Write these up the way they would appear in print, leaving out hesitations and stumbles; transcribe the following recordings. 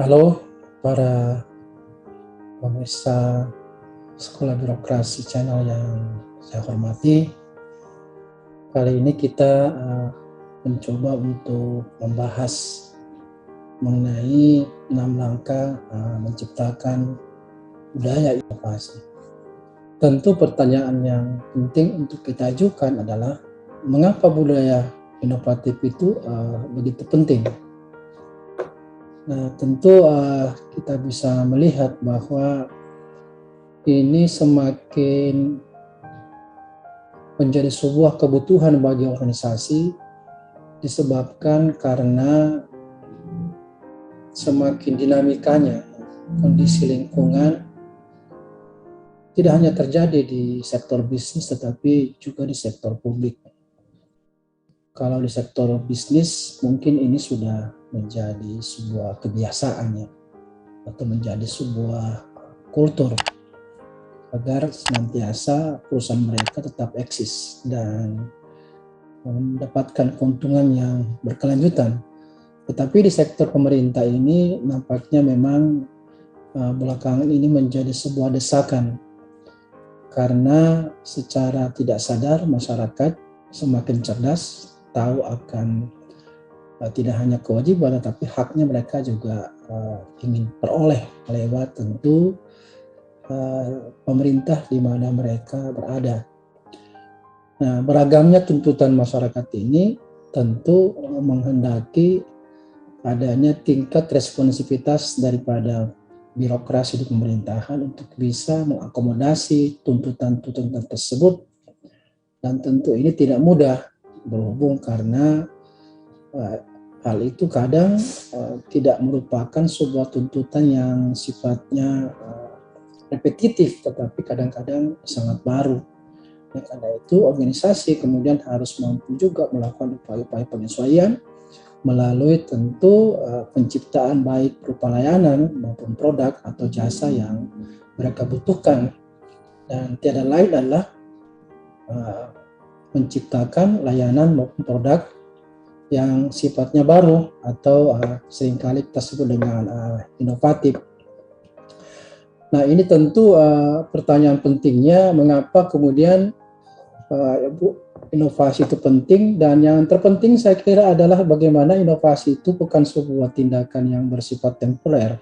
Halo para pemirsa Sekolah Birokrasi Channel yang saya hormati. Kali ini kita mencoba untuk membahas mengenai 6 langkah menciptakan budaya inovasi. Tentu pertanyaan yang penting untuk kita ajukan adalah mengapa budaya inovatif itu begitu penting? Nah, tentu kita bisa melihat bahwa ini semakin menjadi sebuah kebutuhan bagi organisasi disebabkan karena semakin dinamikanya kondisi lingkungan tidak hanya terjadi di sektor bisnis tetapi juga di sektor publik. Kalau di sektor bisnis mungkin ini sudah menjadi sebuah kebiasaan ya, atau menjadi sebuah kultur agar senantiasa perusahaan mereka tetap eksis dan mendapatkan keuntungan yang berkelanjutan. Tetapi di sektor pemerintah ini nampaknya memang belakangan ini menjadi sebuah desakan karena secara tidak sadar masyarakat semakin cerdas, tahu akan tidak hanya kewajiban tetapi haknya mereka juga ingin peroleh lewat tentu pemerintah di mana mereka berada. Nah, beragamnya tuntutan masyarakat ini tentu menghendaki adanya tingkat responsivitas daripada birokrasi di pemerintahan untuk bisa mengakomodasi tuntutan-tuntutan tersebut, dan tentu ini tidak mudah berhubung karena hal itu kadang tidak merupakan sebuah tuntutan yang sifatnya repetitif, tetapi kadang-kadang sangat baru. Dan karena itu organisasi kemudian harus mampu juga melakukan upaya-upaya penyesuaian melalui tentu penciptaan baik berupa layanan maupun produk atau jasa yang mereka butuhkan. Dan tiada lain adalah menciptakan layanan maupun produk yang sifatnya baru atau seringkali kita sebut dengan inovatif. Nah, ini tentu pertanyaan pentingnya mengapa kemudian inovasi itu penting, dan yang terpenting saya kira adalah bagaimana inovasi itu bukan sebuah tindakan yang bersifat temporer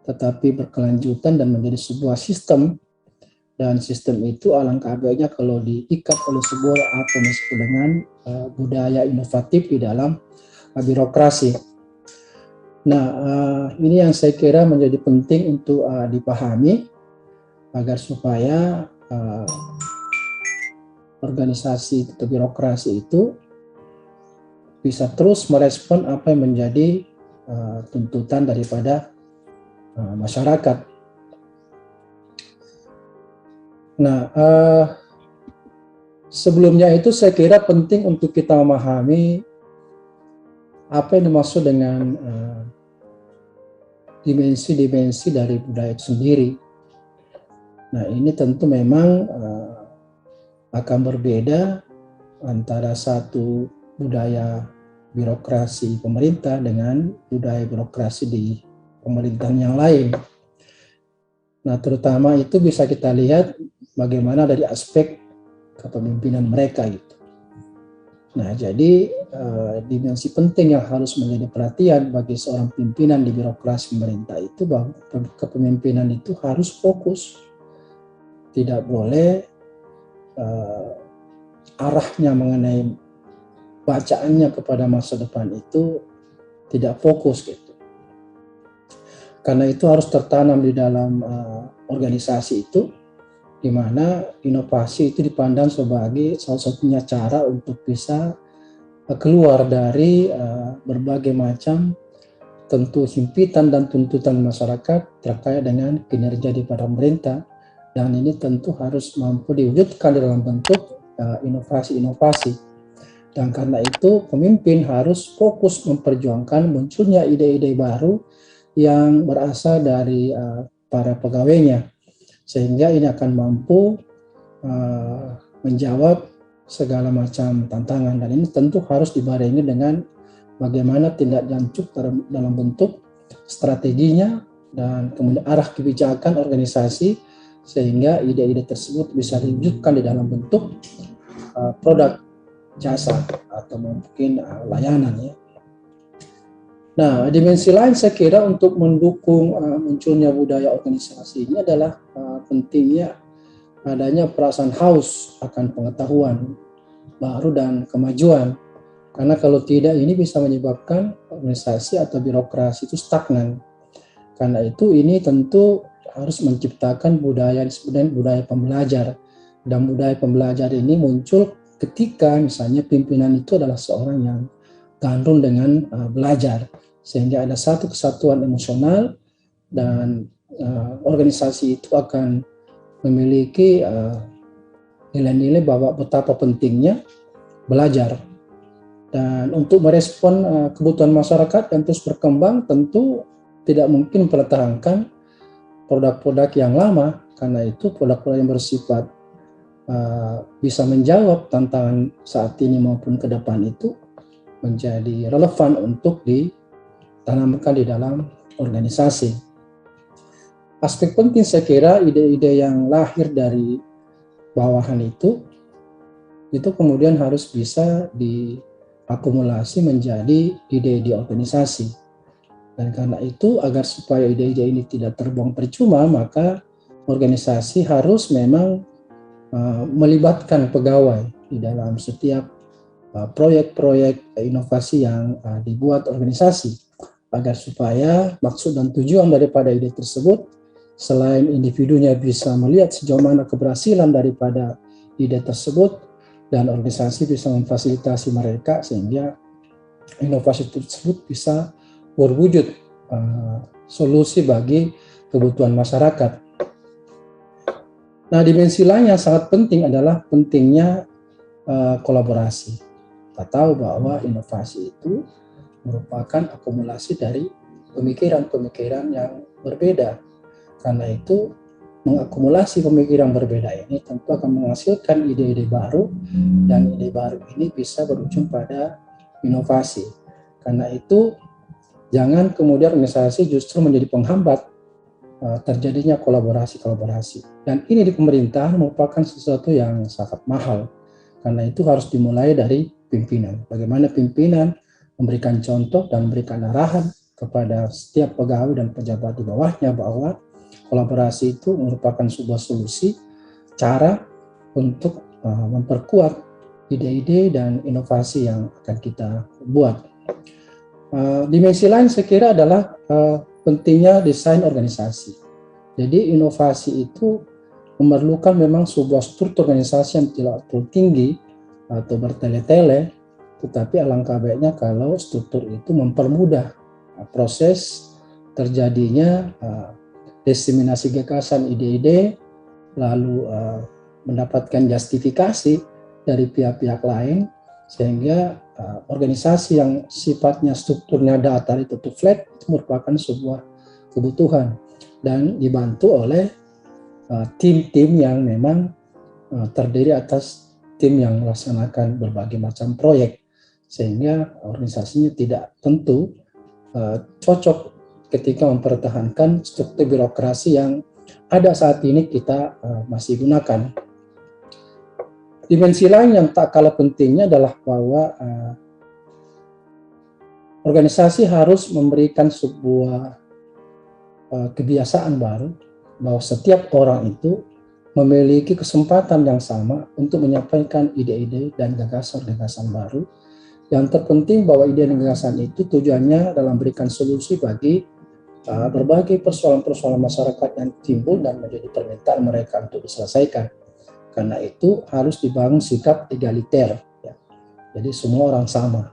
tetapi berkelanjutan dan menjadi sebuah sistem, dan sistem itu alangkah baiknya kalau diikat oleh sebuah apa yang disebut dengan budaya inovatif di dalam birokrasi. Nah, ini yang saya kira menjadi penting untuk dipahami agar supaya organisasi atau birokrasi itu bisa terus merespon apa yang menjadi tuntutan daripada masyarakat. Nah, sebelumnya itu saya kira penting untuk kita memahami apa yang dimaksud dengan dimensi-dimensi dari budaya itu sendiri. Nah, ini tentu memang akan berbeda antara satu budaya birokrasi pemerintah dengan budaya birokrasi di pemerintahan yang lain. Nah, terutama itu bisa kita lihat bagaimana dari aspek kepemimpinan mereka gitu. Nah, jadi dimensi penting yang harus menjadi perhatian bagi seorang pimpinan di birokrasi pemerintah itu bahwa kepemimpinan itu harus fokus. Tidak boleh arahnya mengenai bacaannya kepada masa depan itu tidak fokus gitu. Karena itu harus tertanam di dalam organisasi itu, di mana inovasi itu dipandang sebagai salah satunya cara untuk bisa keluar dari berbagai macam tentu himpitan dan tuntutan masyarakat terkait dengan kinerja di pemerintah, dan ini tentu harus mampu diwujudkan dalam bentuk inovasi-inovasi. Dan karena itu pemimpin harus fokus memperjuangkan munculnya ide-ide baru yang berasal dari para pegawainya, sehingga ini akan mampu menjawab segala macam tantangan, dan ini tentu harus dibarengi dengan bagaimana tindak lanjut dalam bentuk strateginya, dan kemudian arah kebijakan organisasi, sehingga ide-ide tersebut bisa diwujudkan di dalam bentuk produk, jasa, atau mungkin layanan ya. Nah, dimensi lain saya kira untuk mendukung munculnya budaya organisasi ini adalah pentingnya adanya perasaan haus akan pengetahuan baru dan kemajuan. Karena kalau tidak, ini bisa menyebabkan organisasi atau birokrasi itu stagnan. Karena itu ini tentu harus menciptakan budaya disebut budaya pembelajar. Dan budaya pembelajar ini muncul ketika misalnya pimpinan itu adalah seorang yang gandrung dengan belajar, sehingga ada satu kesatuan emosional, dan organisasi itu akan memiliki nilai-nilai bahwa betapa pentingnya belajar. Dan untuk merespon kebutuhan masyarakat yang terus berkembang, tentu tidak mungkin mempertahankan produk-produk yang lama. Karena itu produk-produk yang bersifat bisa menjawab tantangan saat ini maupun ke depan itu menjadi relevan untuk ditanamkan di dalam organisasi. Aspek penting saya kira ide-ide yang lahir dari bawahan itu kemudian harus bisa diakumulasi menjadi ide-ide organisasi. Dan karena itu, agar supaya ide-ide ini tidak terbuang percuma, maka organisasi harus memang melibatkan pegawai di dalam setiap proyek-proyek inovasi yang dibuat organisasi, agar supaya maksud dan tujuan daripada ide tersebut, selain individunya bisa melihat sejauh mana keberhasilan daripada ide tersebut, dan organisasi bisa memfasilitasi mereka sehingga inovasi tersebut bisa berwujud solusi bagi kebutuhan masyarakat. Nah, dimensi lain yang sangat penting adalah pentingnya kolaborasi. Kita tahu bahwa inovasi itu merupakan akumulasi dari pemikiran-pemikiran yang berbeda. Karena itu, mengakumulasi pemikiran berbeda ini tentu akan menghasilkan ide-ide baru, dan ide baru ini bisa berujung pada inovasi. Karena itu, jangan kemudian organisasi justru menjadi penghambat terjadinya kolaborasi. Dan ini di pemerintahan merupakan sesuatu yang sangat mahal. Karena itu harus dimulai dari pimpinan. Bagaimana pimpinan memberikan contoh dan memberikan arahan kepada setiap pegawai dan pejabat di bawahnya bahwa kolaborasi itu merupakan sebuah solusi, cara untuk memperkuat ide-ide dan inovasi yang akan kita buat. Dimensi lain saya kira adalah pentingnya desain organisasi. Jadi inovasi itu memerlukan memang sebuah struktur organisasi yang tidak terlalu tinggi atau bertele-tele, tetapi alangkah baiknya kalau struktur itu mempermudah proses terjadinya diseminasi gagasan ide-ide, lalu mendapatkan justifikasi dari pihak-pihak lain, sehingga organisasi yang sifatnya strukturnya datar itu flat itu merupakan sebuah kebutuhan, dan dibantu oleh tim-tim yang memang terdiri atas tim yang melaksanakan berbagai macam proyek, sehingga organisasinya tidak tentu cocok ketika mempertahankan struktur birokrasi yang ada saat ini kita masih gunakan. Dimensi lain yang tak kalah pentingnya adalah bahwa organisasi harus memberikan sebuah kebiasaan baru, bahwa setiap orang itu memiliki kesempatan yang sama untuk menyampaikan ide-ide dan gagasan-gagasan baru. Yang terpenting bahwa ide dan gagasan itu tujuannya dalam memberikan solusi bagi berbagai persoalan-persoalan masyarakat yang timbul dan menjadi permintaan mereka untuk diselesaikan. Karena itu harus dibangun sikap egaliter, ya. Jadi semua orang sama.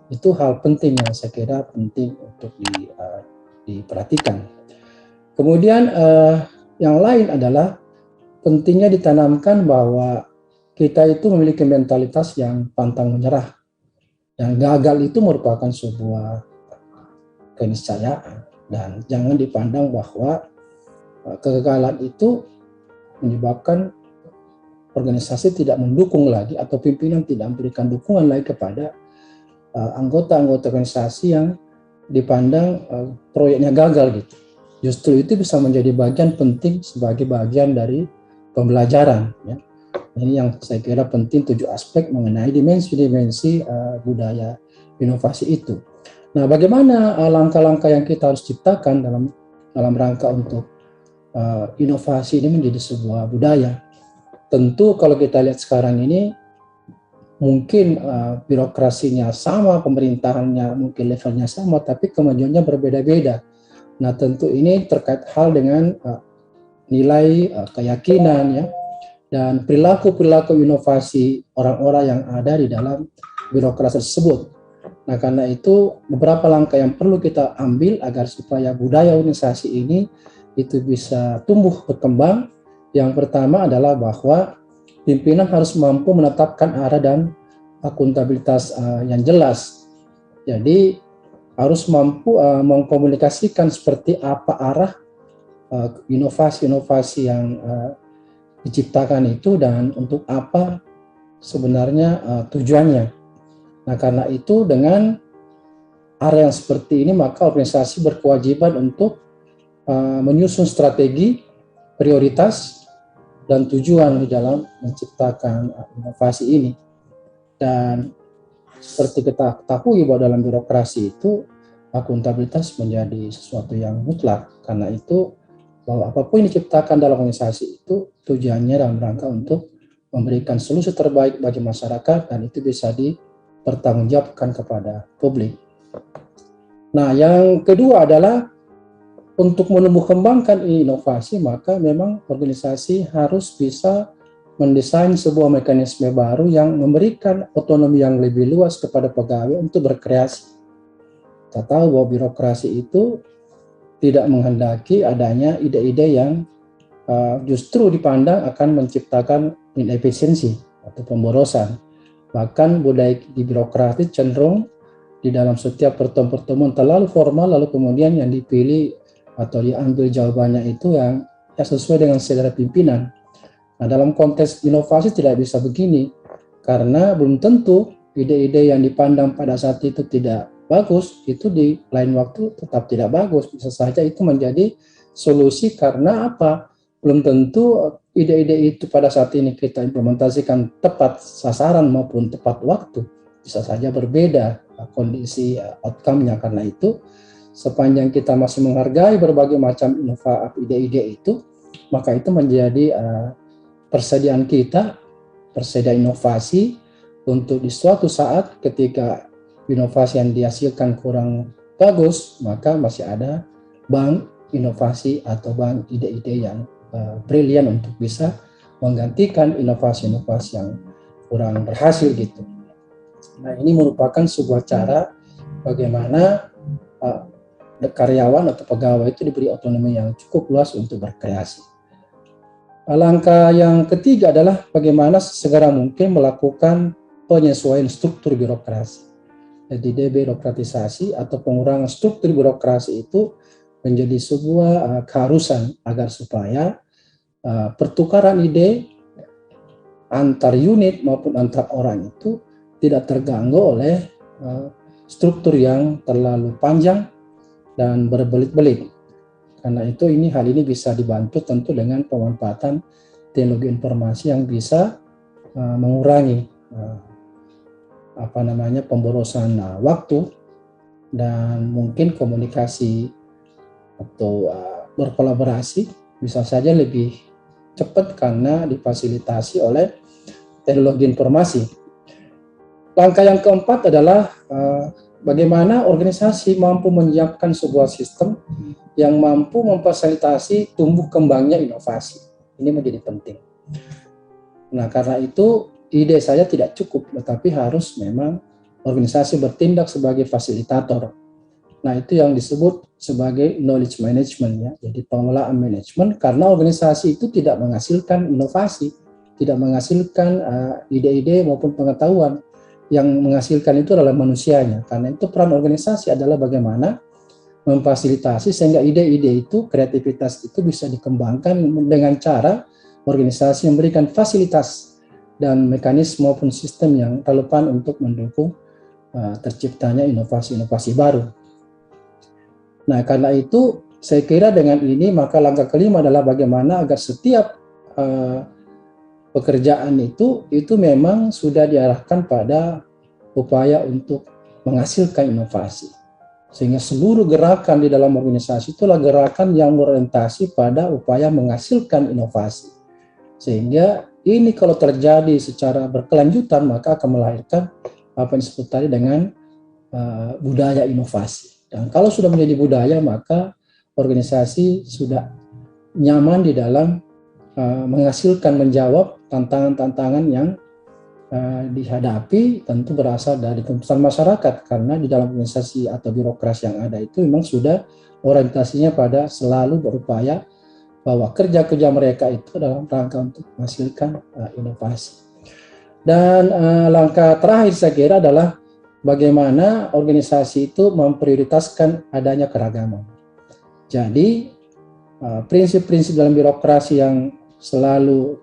Itu hal penting yang saya kira penting untuk diperhatikan. Kemudian yang lain adalah pentingnya ditanamkan bahwa kita itu memiliki mentalitas yang pantang menyerah. Yang gagal itu merupakan sebuah keniscayaan, dan jangan dipandang bahwa kegagalan itu menyebabkan organisasi tidak mendukung lagi atau pimpinan tidak memberikan dukungan lagi kepada anggota-anggota organisasi yang dipandang proyeknya gagal gitu. Justru itu bisa menjadi bagian penting sebagai bagian dari pembelajaran ya. Ini yang saya kira penting, 7 aspek mengenai dimensi-dimensi budaya inovasi itu. Nah, bagaimana langkah-langkah yang kita harus ciptakan dalam rangka untuk inovasi ini menjadi sebuah budaya? Tentu kalau kita lihat sekarang ini mungkin birokrasinya sama, pemerintahannya mungkin levelnya sama, tapi kemajuannya berbeda-beda. Nah, tentu ini terkait hal dengan nilai, keyakinan ya, dan perilaku-perilaku inovasi orang-orang yang ada di dalam birokrasi tersebut. Nah, karena itu beberapa langkah yang perlu kita ambil agar supaya budaya organisasi ini itu bisa tumbuh berkembang. Yang pertama adalah bahwa pimpinan harus mampu menetapkan arah dan akuntabilitas yang jelas. Jadi harus mampu mengkomunikasikan seperti apa arah inovasi-inovasi yang diciptakan itu dan untuk apa sebenarnya tujuannya. Nah, karena itu dengan arah yang seperti ini maka organisasi berkewajiban untuk menyusun strategi, prioritas, dan tujuan di dalam menciptakan inovasi ini. Dan seperti kita ketahui bahwa dalam birokrasi itu akuntabilitas menjadi sesuatu yang mutlak. Karena itu bahwa apapun yang diciptakan dalam organisasi itu tujuannya dalam rangka untuk memberikan solusi terbaik bagi masyarakat dan itu bisa dipertanggungjawabkan kepada publik. Nah, yang kedua adalah untuk menumbuh kembangkan inovasi, maka memang organisasi harus bisa mendesain sebuah mekanisme baru yang memberikan otonomi yang lebih luas kepada pegawai untuk berkreasi. Kita tahu bahwa birokrasi itu tidak menghendaki adanya ide-ide yang justru dipandang akan menciptakan inefisiensi atau pemborosan. Bahkan budaya di birokrasi cenderung di dalam setiap pertemuan terlalu formal, lalu kemudian yang dipilih atau diambil jawabannya itu yang sesuai dengan selera pimpinan. Nah, dalam konteks inovasi tidak bisa begini, karena belum tentu ide-ide yang dipandang pada saat itu tidak bagus, itu di lain waktu tetap tidak bagus. Bisa saja itu menjadi solusi karena apa? Belum tentu ide-ide itu pada saat ini kita implementasikan tepat sasaran maupun tepat waktu. Bisa saja berbeda kondisi outcome-nya. Karena itu sepanjang kita masih menghargai berbagai macam ide-ide itu, maka itu menjadi persediaan kita, persediaan inovasi untuk di suatu saat ketika inovasi yang dihasilkan kurang bagus, maka masih ada bank inovasi atau bank ide-ide yang brilian untuk bisa menggantikan inovasi-inovasi yang kurang berhasil gitu. Nah, ini merupakan sebuah cara bagaimana karyawan atau pegawai itu diberi otonomi yang cukup luas untuk berkreasi. Langkah yang ketiga adalah bagaimana segera mungkin melakukan penyesuaian struktur birokrasi. Jadi debirokratisasi atau pengurangan struktur birokrasi itu menjadi sebuah keharusan agar supaya pertukaran ide antar unit maupun antar orang itu tidak terganggu oleh struktur yang terlalu panjang dan berbelit-belit. Karena itu hal ini bisa dibantu tentu dengan pemanfaatan teknologi informasi yang bisa mengurangi pemborosan waktu dan mungkin komunikasi atau berkolaborasi bisa saja lebih cepat karena difasilitasi oleh teknologi informasi. Langkah yang keempat adalah bagaimana organisasi mampu menyiapkan sebuah sistem yang mampu memfasilitasi tumbuh kembangnya inovasi. Ini menjadi penting. Nah, karena itu ide saya tidak cukup, tetapi harus memang organisasi bertindak sebagai fasilitator. Nah, itu yang disebut sebagai knowledge management ya. Jadi pengelolaan manajemen, karena organisasi itu tidak menghasilkan inovasi, tidak menghasilkan ide-ide maupun pengetahuan. Yang menghasilkan itu adalah manusianya. Karena itu peran organisasi adalah bagaimana memfasilitasi sehingga ide-ide itu, kreativitas itu bisa dikembangkan dengan cara organisasi memberikan fasilitas dan mekanisme maupun sistem yang relevan untuk mendukung terciptanya inovasi-inovasi baru. Nah, karena itu saya kira dengan ini maka langkah kelima adalah bagaimana agar setiap pekerjaan itu memang sudah diarahkan pada upaya untuk menghasilkan inovasi. Sehingga seluruh gerakan di dalam organisasi itulah gerakan yang berorientasi pada upaya menghasilkan inovasi. Sehingga ini kalau terjadi secara berkelanjutan maka akan melahirkan apa yang disebut tadi dengan budaya inovasi. Dan kalau sudah menjadi budaya maka organisasi sudah nyaman di dalam menghasilkan, menjawab tantangan-tantangan yang dihadapi, tentu berasal dari tuntutan masyarakat, karena di dalam organisasi atau birokrasi yang ada itu memang sudah orientasinya pada selalu berupaya bahwa kerja-kerja mereka itu dalam rangka untuk menghasilkan inovasi. Dan langkah terakhir saya kira adalah bagaimana organisasi itu memprioritaskan adanya keragaman. Jadi prinsip-prinsip dalam birokrasi yang selalu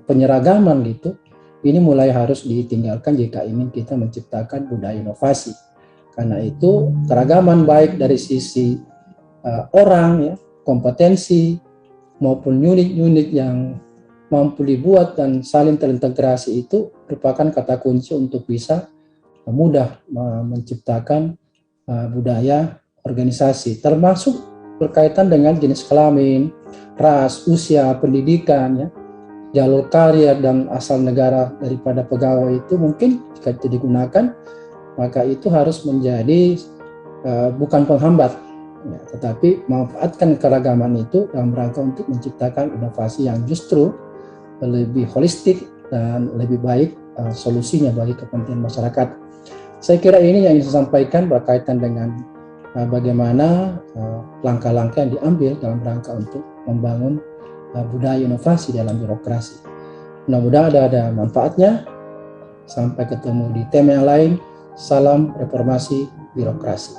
penyeragaman gitu, ini mulai harus ditinggalkan jika ingin kita menciptakan budaya inovasi. Karena itu keragaman baik dari sisi orang, ya, kompetensi maupun unit-unit yang mampu dibuat dan saling terintegrasi itu merupakan kata kunci untuk bisa mudah menciptakan budaya organisasi, termasuk berkaitan dengan jenis kelamin, ras, usia, pendidikan, ya, jalur karir dan asal negara daripada pegawai itu mungkin jika itu digunakan maka itu harus menjadi bukan penghambat, ya, tetapi memanfaatkan keragaman itu dalam rangka untuk menciptakan inovasi yang justru lebih holistik dan lebih baik solusinya bagi kepentingan masyarakat. Saya kira ini yang ingin saya sampaikan berkaitan dengan bagaimana langkah-langkah yang diambil dalam rangka untuk membangun budaya inovasi dalam birokrasi. Mudah-mudahan ada manfaatnya. Sampai ketemu di tema yang lain. Salam reformasi birokrasi.